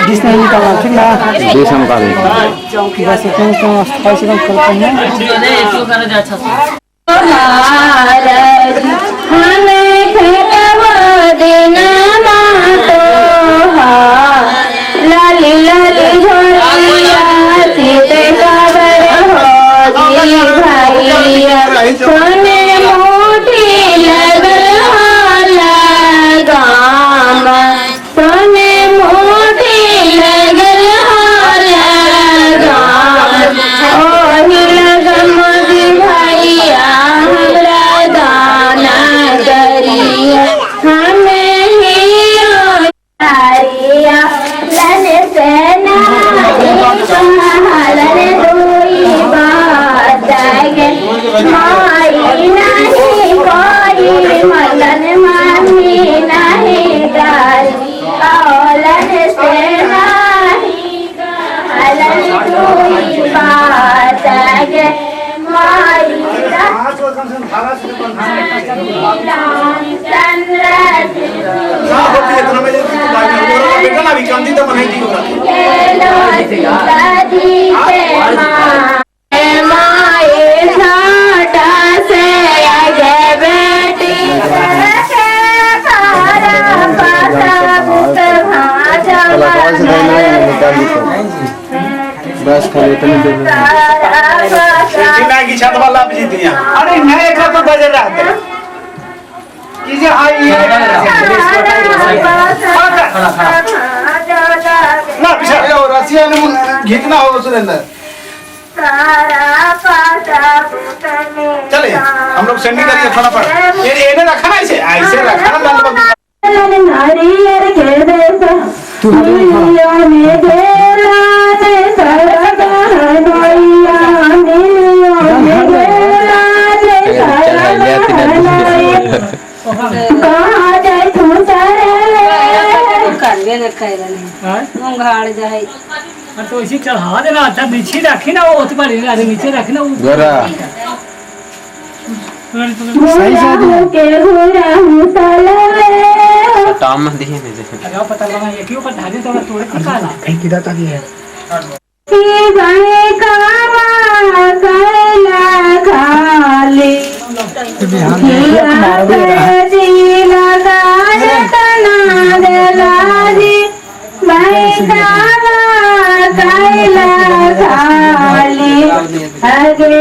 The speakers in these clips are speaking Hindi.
जिसने निकाला ठीक ना बीस हम का बस इतने तो पैसे कम करते हैं हमें खतवा देना मातो लाली लाली झोलिया सीते काबर होगी भैया सोने मोटी लगल लगाम सोने मोटी लगल लगाम ओही लगम भैया हमरा दाना करिया हमें ही तारिया लन सेना लन रोई बात गे माई नहीं कोई मलन मानी नहीं डाली लन सेना लन रोई बात गे माई बस खाली इतने दिन की छत वाला जी दिया अरे नए का तो बजर रहा है कीजिए हाई ना पीछे और रसिया ने घितना हो सुरेंद्र चलिए हम लोग सेंडी करिए फटाफट ये इन्हें रखा ना ऐसे रखा ना नारियल के देसा दुनिया में घेरा दे सरगा नैया दुनिया में घेरा दे सरगा कहाँ जाए तू सारे कालवे रखा है नहीं मुंगाड़ जाए तो इसी चढ़ा देना अच्छा नीचे रखी ना वो होती पड़ी ना नीचे रखी ना वो सही के हुरा मुसलवे टाइम में दिए नहीं अरे पता लगा ये क्यों पर धागे तो तोड़े निकाला कहीं किधर तक है की गए कामा कैला खाली जी लगा तना देलाजी भाई कामा कैला खाली आगे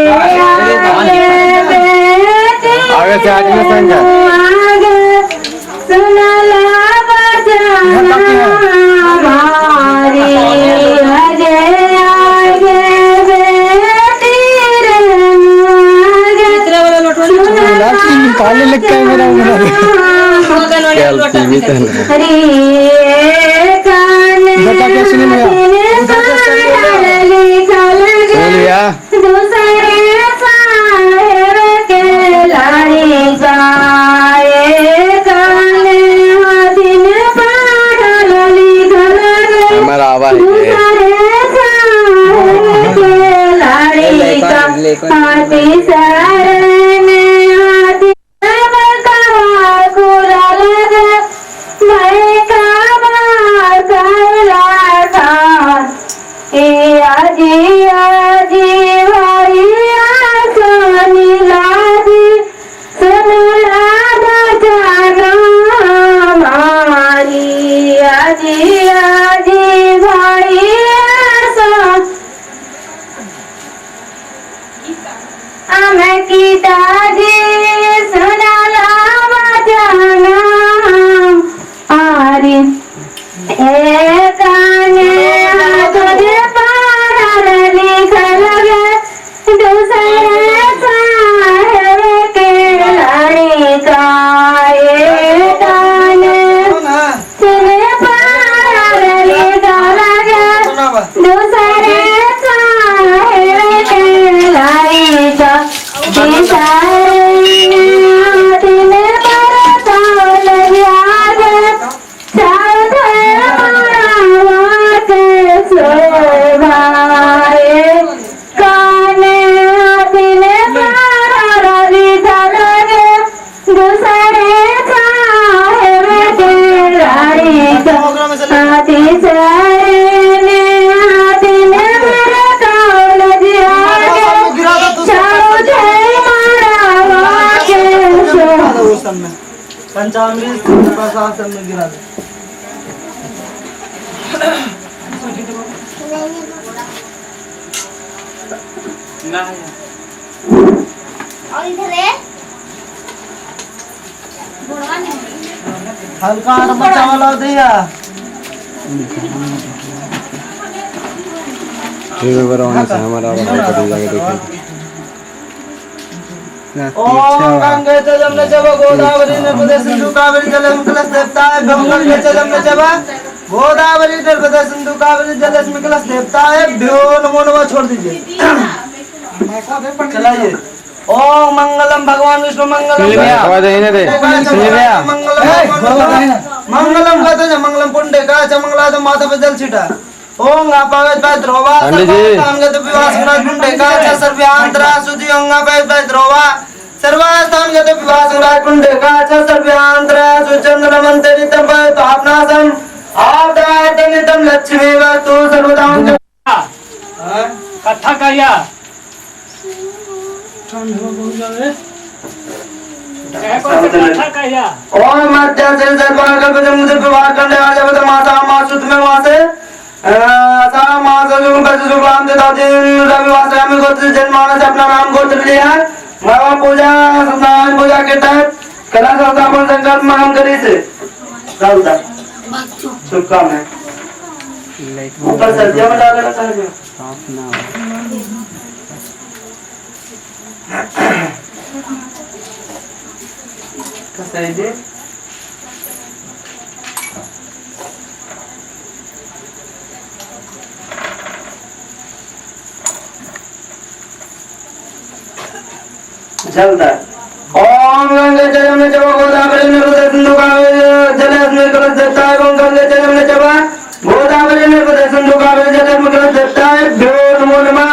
आगे से आज में संग सुनला बजाना हमारी आगे आगे बेटी रे आगे निकालने लग गया मेरा टीवी तो हरी कान बता क्या सुने मैं लिया दूसरे साहेब के लाड़ी गाए गाने दिन पढ़ल लिखल हमारा आवाज दूसरे साहेब के लाड़ी का हाथी शरण हाथी कहा खुला लगा मैं काबा कैला था आजी आजी भाई सोनी लाजी सुनला बजाना हमारी आजी आजी भाई हमें की दादी सुनला बजाना आरी गाने तुझे पढ़ल लिखल दूसरे साहेब के लाड़ी गाए गाने तुझे पढ़ल लिखल दूसरे साहेब के लाड़ी का दूसरा सब में पंचामृत प्रसाद सब में गिरा दे। और इधर है हल्का बच्चा वाला दिया हमारा जाके देखें। ओम गंगे च जमुने चैव गोदावरी नर्मदे सिंधु कावेरी जलेस्मिन् कलशदेवताय गंगे च जमुने चैव गोदावरी नर्मदे सिंधु कावेरी जलेस्मिन् कलशदेवताय भ्यो नमो नमः। छोड़ दीजिए, चलाइए। ओम मंगलम भगवान विष्णु मंगलम मंगलम कहते हैं मंगलम पुंडे का चमंगला तो माथा पे जल छिटा। ओम आपावेद द्रोवा सर्वास्तान विवास गुणाज पुंडे का सर्व्यांतरा सुधि अंगापेद द्रोवा सर्वास्तान विवास गुणाज पुंडे का सर्व्यांतरा सुचंद्र मंत्र नितम पापनासम आपदात नितम लक्ष्मी वस्तु सर्वदा। कथा कहिया कथा कहिया। ओम मध्य से सर्वांग कल्पजम मुझे विवाह करने वाले जब माता मासुत में वासे सा मासुत बजुबान दे दिन रविवार से हमें गोत्र जन्माना से अपना नाम गोत्र लिया। मावा पूजा सत्यनारायण पूजा के तहत कला स्थापन संकल्प में हम करी से चलता शुभकामनाएं। ऊपर सज्जा में डालेगा साहब सही दे। चलता ओम गंगे च जमुने चैव गोदावरी नर्मदे सिंधु कावेरी जलेस्मिन् कलशदेवताय गंगे च जमुने चैव गोदावरी नर्मदे सिंधु कावेरी जलेस्मिन् कलशदेवताय भ्यो नमो नमः।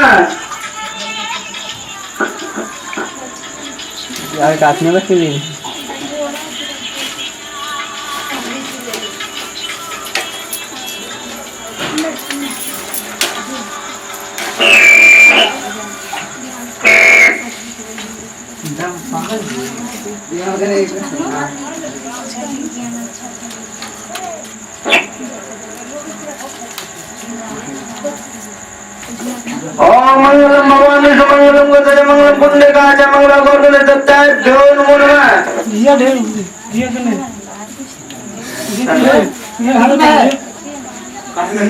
यार काटने में क्यों ओम मंगलम भगवान विष्णु मंगलम गौतम मंगलम पुंडरीकाक्ष मंगलम गौतमदेवताय भ्यो नमो नमः। ये ढेर ये कने ये हाल में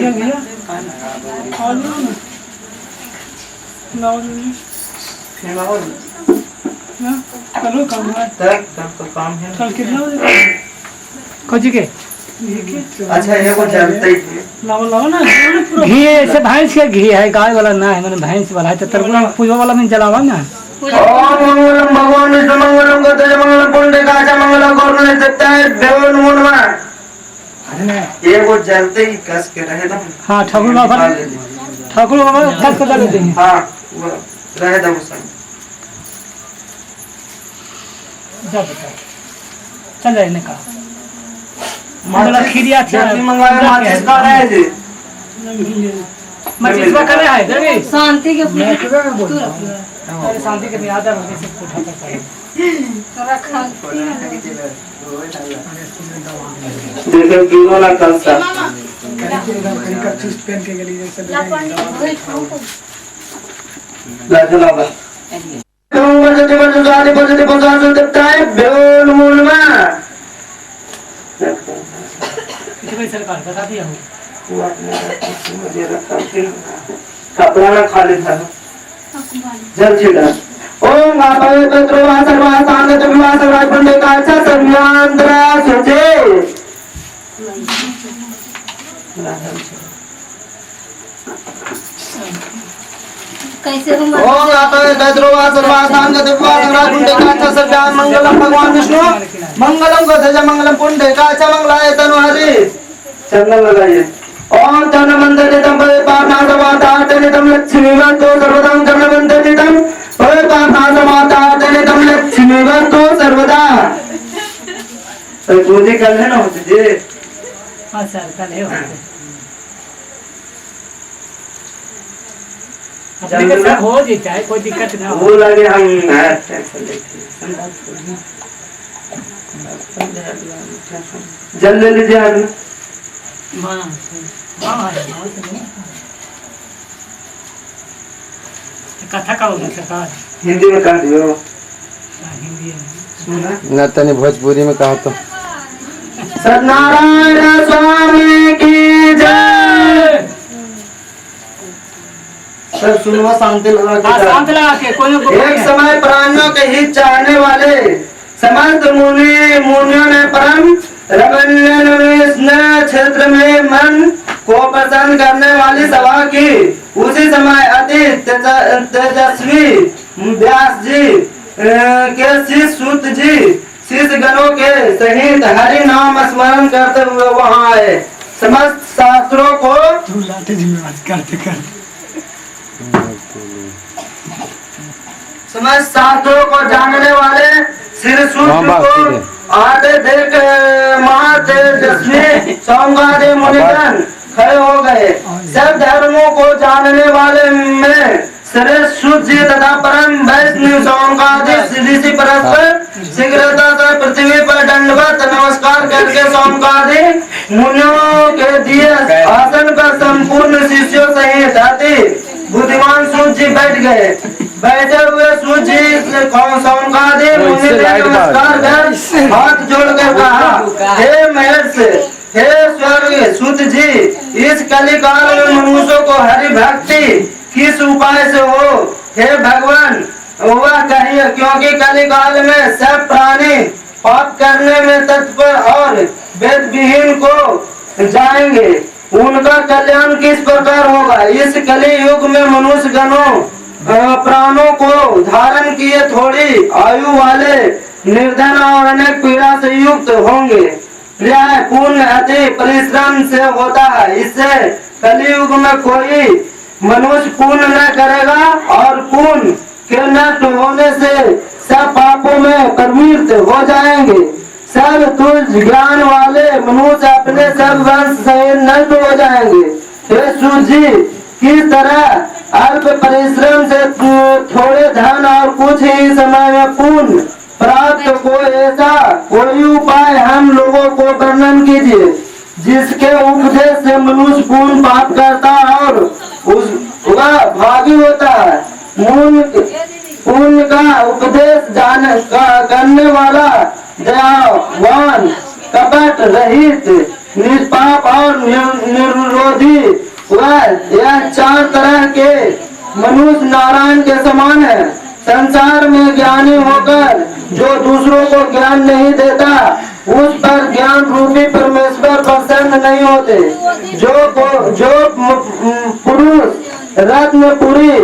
ये गया और ना ना करो काम है तक काम है कल कितना बजे खोजी के अच्छा ये को जानते ही लाओ लाओ ना घी ऐसे भैंस के घी है, गाय वाला ना है, मैंने भैंस वाला है। तो तरबूज पूजा वाला में जलावा ना। ओम मंगलम भगवान विष्णु मंगलम गौतम मंगलम पुंडरीकाक्ष मंगलम गौतमदेवताय भ्यो नमो नमः। ये को जानते ही कस के रहे ना। हाँ ठाकुर बाबा कस कर डाल देंगे। हाँ वो रहे दम सब जा बेटा चल जाए ने कहा मंगला खीरिया थी मंगवाया माचिस का रहे जी मचिस का करे है देवी शांति के मैं किधर बोल रहा हूं। अरे शांति के नहीं आता वैसे सब उठा करता है रखा देखो गिनो ना कंसा का चूस पेन के गली जैसे लाजला बा तुम बजते बजाने देवताय भ्यो नमो नमः। कितने सरकार बता दिया हूं मुझे रखा कपड़ा ना खाली था जल छिड़ा। ओम आपावे पत्रोवा सर्वास्तान विवास राज पुंडे का अच्छा सर्व्यांतरा सुचे कैसे हम ओम आपावे पत्रोवा सर्वास्तान विवास राज पुंडे का अच्छा सर्व्यां मंगलम भगवान विष्णु मंगलम गौतम मंगलम पुंडे का अच्छा मंगलाय तनु हरि चंदन लगाइए। ओम चरण मंदिर नितम पवे पापनाश माता नितम लक्ष्मी वंतो सर्वदा चरण मंदिर नितम पवे पापनाश माता नितम लक्ष्मी वंतो सर्वदा। पूजा कल है ना होती जी। हां सर कल है होते अपने के साथ हो जाता है कोई दिक्कत ना हो। वो लगे हम टेंशन लेते जल ले लीजिए आदमी। कथा का होगा सरकार हिंदी में कह दियो। हिंदी में न तनी भोजपुरी में कहा तो सत्यनारायण स्वामी की जय। सब सुनो शांति लगा के। शांत लगा के कोई एक समय प्राणियों के हित चाहने वाले समस्त मुनियों ने परम रमणीय क्षेत्र में मन को प्रसन्न करने वाली सभा की। उसी समय अति तेजस्वी व्यास जी के शिष्य सूत जी शिष्य गणों के सहित हरि नाम स्मरण करते हुए वहां आए। समस्त शास्त्रों को समस्त शास्त्रों को जानने वाले श्री सूत को आते देख महातेजस्वी सोमगादी मुनिगण खड़े हो गए। सब धर्मों को जानने वाले में श्रेष्ठ सूत जी तथा परम वैष्णव सोमगादी ऋषि परस्पर शीघ्रता से पृथ्वी पर दंडवत नमस्कार करके सोमगादी मुनियों के दिए आसन पर संपूर्ण शिष्यों सहित अति बुद्धिमान सूत जी बैठ गए। बैठे हुए सूत जी सोमगादी मुनि ने नमस्कार कर हाथ जोड़कर कहा, हे महर्षि, हे स्वर्ग सूत जी, इस कलिकाल में मनुष्यों को हरि भक्ति किस उपाय से हो? हे भगवान वह कहिए, क्योंकि कलिकाल में सब प्राणी पाप करने में तत्पर और वेद विहीन को जाएंगे। उनका कल्याण किस प्रकार होगा? इस कलि युग में मनुष्य गणों प्राणों को धारण किए थोड़ी आयु वाले निर्धन और अनेक पीड़ा से युक्त होंगे। यह पुण्य अति परिश्रम से होता है। इससे कलियुग में कोई मनुष्य पुण्य न करेगा और पुण्य के नष्ट होने से सब पापों में प्रवृत्त हो जाएंगे। सब तुझ ज्ञान वाले मनुष्य अपने सब वंश से नष्ट हो जाएंगे। हे सूत जी, किस तरह अल्प परिश्रम से थोड़े धन और कुछ ही समय में पुण्य प्राप्त को ऐसा कोई उपाय हम लोगों को वर्णन कीजिए, जिसके उपदेश से मनुष्य पूर्ण पाप करता और वह भागी होता है। पुण्य का उपदेश करने वाला दयावान कपट रहित निष्पाप और निर्विरोधी वह यह चार तरह के मनुष्य नारायण के समान है। संसार में ज्ञानी होकर जो दूसरों को ज्ञान नहीं देता, उस पर ज्ञान रूपी परमेश्वर प्रसन्न नहीं होते। जो पुरुष रत्नपुरी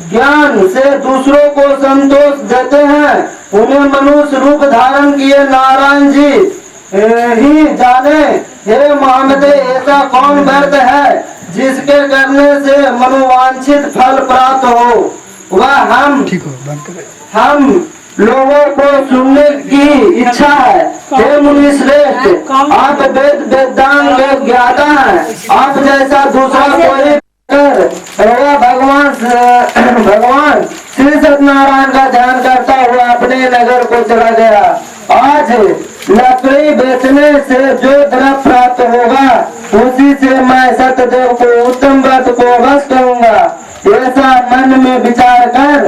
ज्ञान से दूसरों को संतोष देते हैं, उन्हें मनुष्य रूप धारण किए नारायण जी ही जाने। हे मोहम्मद, ऐसा कौन व्रत है जिसके करने से मनोवांछित फल प्राप्त हो? वह हम लोगों को सुनने की इच्छा है। हे मुनि श्रेष्ठ, आप वेदांग ज्ञाता हैं। आप जैसा दूसरा कोई भगवान श्री सत्यनारायण का ध्यान करता हुआ अपने नगर को चला गया। आज लकड़ी बेचने से जो द्रव्य प्राप्त होगा, उसी से मैं सत्यदेव को उत्तम व्रत को वश करूंगा। ऐसा मन में विचार कर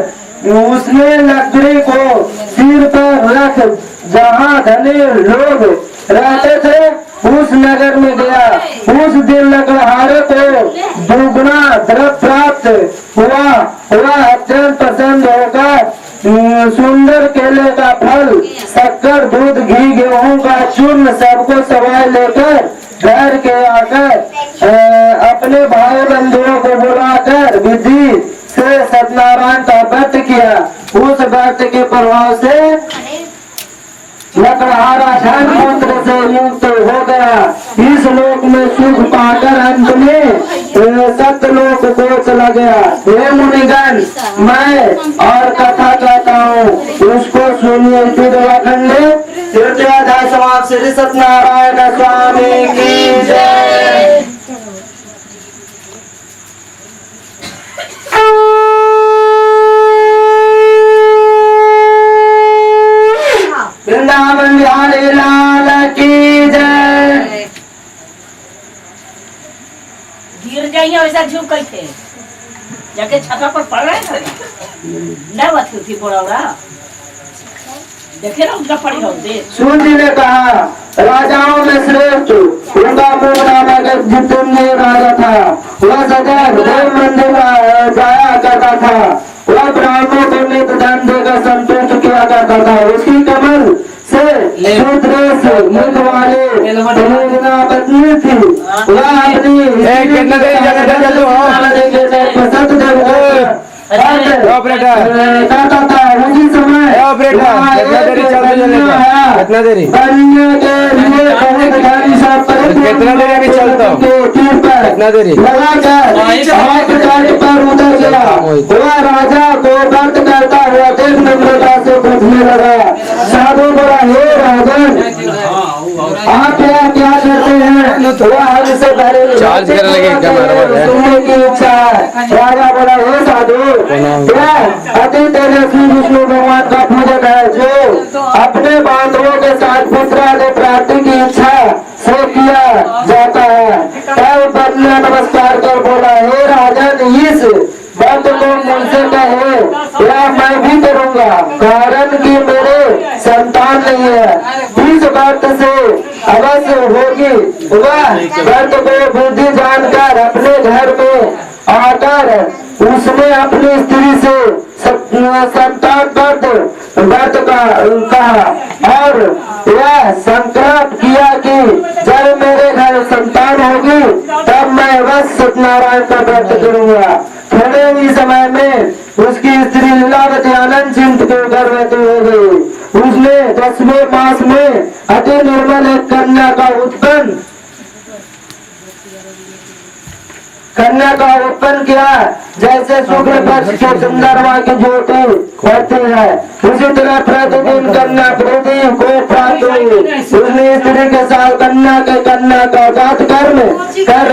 उसने लकड़ी को सिर पर रख जहाँ धनी लोग रहते थे उस नगर में गया। उस दिन लकड़हारे को दुगना द्रव्य प्राप्त हुआ। वह अत्यंत प्रसन्न होकर सुंदर केले का फल, शक्कर, दूध, घी, गेहूं का चूर्ण सबको सवाई लेकर घर के आकर अपने भाई बंधुओं को बुलाकर विधि से सत्यनारायण का व्रत किया। उस व्रत के प्रभाव से लकड़हारा धन पुत्र से मुक्त हो गया। इस लोक में सुख पाकर अंत में सत्यलोक को चला गया। हे मुनिगण, मैं और कथा कहता हूँ, उसको सुनिए। खंडे तृतीयाध्याय समाप्त। श्री सत्यनारायण स्वामी की जय। वृंदावन वृंदावन बिहारी लाल की जय। गिर जाइए वैसा झुक कैसे जाके छाता पर पड़ रहे थे ना बात थी बोरा देखे ना उनका पड़ी हो दे। सूर्य जी ने कहा राजाओं में श्रेष्ठ उनका मुंह नामक जितने राजा था वह सदैव देव मंदिर जाया करता था। वह ब्राह्मणों को नित्य धन देकर संतुष्ट किया करता था। उसकी कमल से सुदृढ़ मुख वाले पत्नी थी। वह अपनी करता था। उसी समय कितना देरी कितना देरी अभी चलता कितना देरी पर उतर गया। वह राजा को व्रत करता हुआ देख नम्रता से पूछने लगा साधु बोला हे राजन आप क्या करते हैं? वह हमसे पहले चार्ज करने लगे सुनने की इच्छा है। राजा बोला हे साधु अति तेजस्वी विष्णु भगवान का पूजन है जो अपने बांधवों के साथ पुत्रादि प्राप्ति की इच्छा से किया जाता है। तब बदला नमस्कार कर बोला हे राजन इस व्रत को मुझसे कहे या मैं भी करूँगा कारण कि मेरे संतान नहीं है। इस व्रत से अवश्य होगी। वह व्रत को बुद्धि जानकर अपने घर में आकर उसने अपनी स्त्री से संतान व्रत कहा और यह संकल्प किया कि जब मेरे घर संतान होगी तब मैं अवश्य सत्यनारायण का व्रत करूंगा। थोड़े ही समय में उसकी स्त्री लीलावती आनंद चिंत के गर्भवती हो गई। उसने 10वें मास में अति निर्मल एक कन्या का उत्पन्न किया। जैसे शुक्ल पक्ष के चंद्रमा की ज्योति बढ़ती है उसी तरह प्रतिदिन कन्या वृद्धि को प्राप्त हुई। उसने स्त्री के साथ कन्या का जात कर्म कर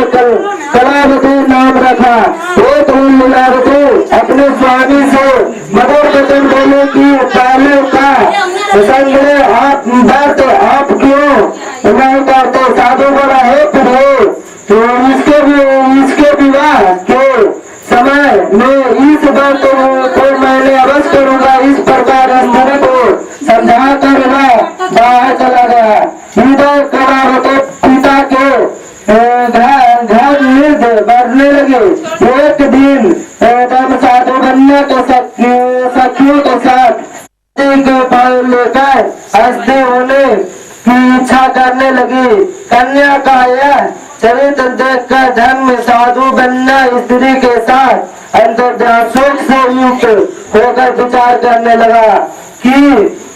कलावती नाम रखा। एक लीलावती अपने स्वामी से मधुर वचन बोले की पहले का संग्रह आप व्रत आप क्यों नहीं करते? साधु बोला हे प्रिय तो इसके विवाह के समय में इस व्रत को मैंने अवश्य करूंगा। इस प्रकार स्त्री को समझा कर वह बाहर चला गया। इधर कलावती पिता के घर निर्द बढ़ने लगे। एक दिन तब साधु कन्या के सखियों के साथ लेकर हंसते होने की इच्छा करने लगी। कन्या का यह चरित्र देखकर धर्म साधु बनना स्त्री के साथ अंतर्ध्यान सुख से युक्त होकर विचार करने लगा कि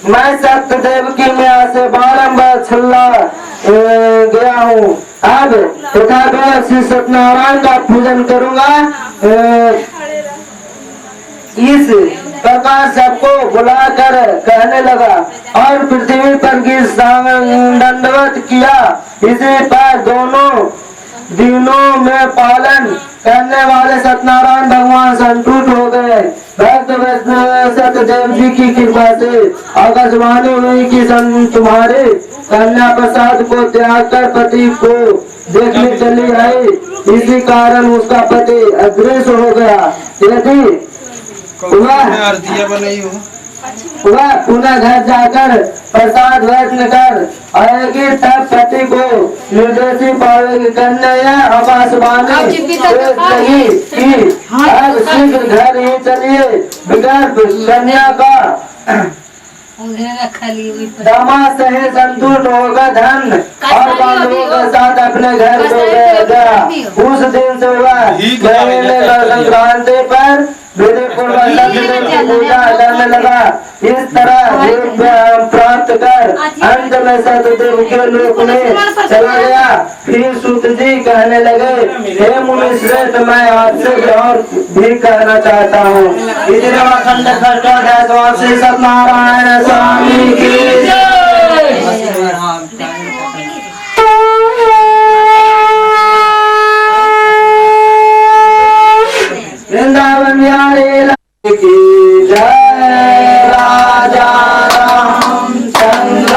मैं सत्यदेव की माया से बारंबार छल्ला गया हूँ। अब तथा श्री सत्यनारायण का पूजन करूंगा। इस प्रकार सबको बुलाकर कहने लगा और पृथ्वी पर गिर दंडवत किया। इसी पर दोनों दिनों में पालन करने वाले सत्यनारायण भगवान संतुष्ट हो गए। भक्त सत्यदेव जी की कृपा से आकाशवाणी हुई कि तुम्हारे कन्या प्रसाद को त्याग कर पति को देखने चली आई। इसी कारण उसका पति अदृश्य हो गया। यदि वह पुनः घर जाकर प्रसाद ग्रहण कर आएगी तब पति को निर्देशी पावेगी। कन्या आकाशवाणी कि अब शीघ्र घर ही चलिए। विगर्भ कन्या का दामाद सही संतुष्ट होगा। धन और बांधवों के साथ अपने घर को गया। उस दिन से वह संक्रांति पर पूजा करने लगा। इस तरह प्राप्त कर अंत में सतदेव के लोक में चला गया। फिर सूत जी कहने लगे हे मुनि श्रेष्ठ मैं आपसे और भी कहना चाहता हूँ। खंड श्री सत्यनारायण स्वामी की वृंदावन बिहारी की जय। राजा रामचंद्र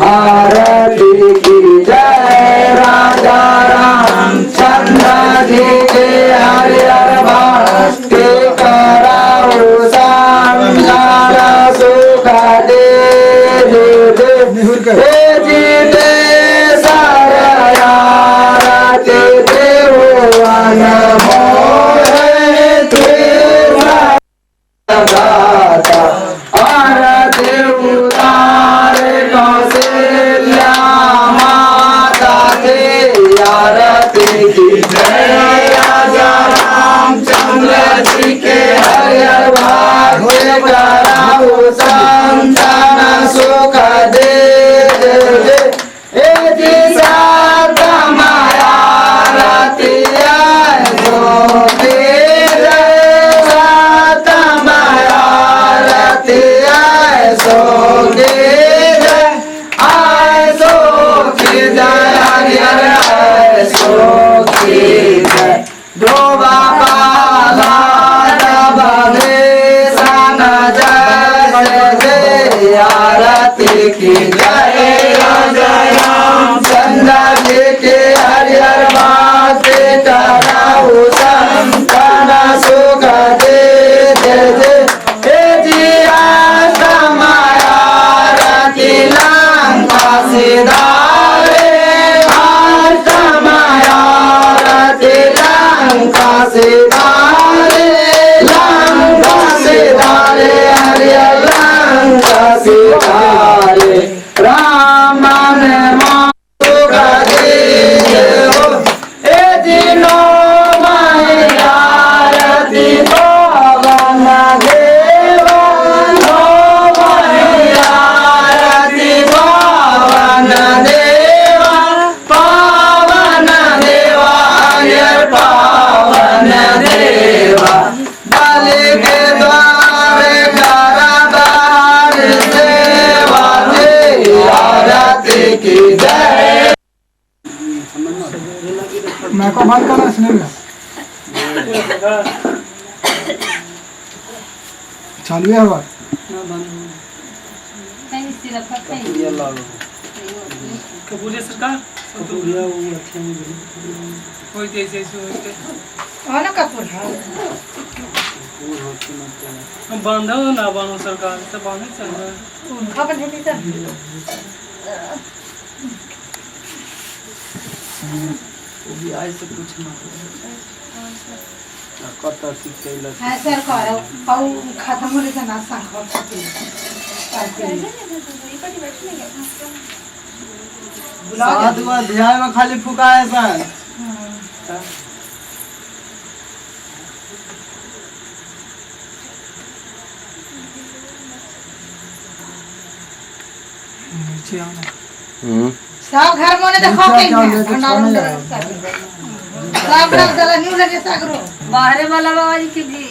आरती की जय राजा रामचंद्र जी के हरिहर भक्ति कराओ संसार सुख दे जीते सारती देवन दाता आरती उतारे कौशल्या माता दे आरती की जय राजा रामचंद्र जी के हरिहर भक्ति कराओ संतान सुख दे माया रतिया सोगे आय सोखी जय हरिहर सोखी जय दो बाबा सन जय आरती की जय राजा रामचंद्र जी के हरिहर भक्ति कराओ संतान सुख दे सिदारे माया रति लंका सिदारे हरिहर लंका सिदारे राम ने सुख दिए हो ए दिनो माया रति पवन देवा पावन देवा बलि के द्वारे करदार सेवा दे आरती की जय मैं को बात करना सुनेगा चालू है बात कबूले सरकार कोई जैसे वाला कपूर हम बांधो ना बांधो सरकार तो बांधे चल रहा खबर है सर भी आज से कुछ ना कता सिखैला हां सर करो पाऊ खत्म होले से ना सांग साधु अध्याय में खाली फुका है सन सब घर में देखो के सब रख दला न्यू लगे सागरो बाहरे वाला बाबा जी की भी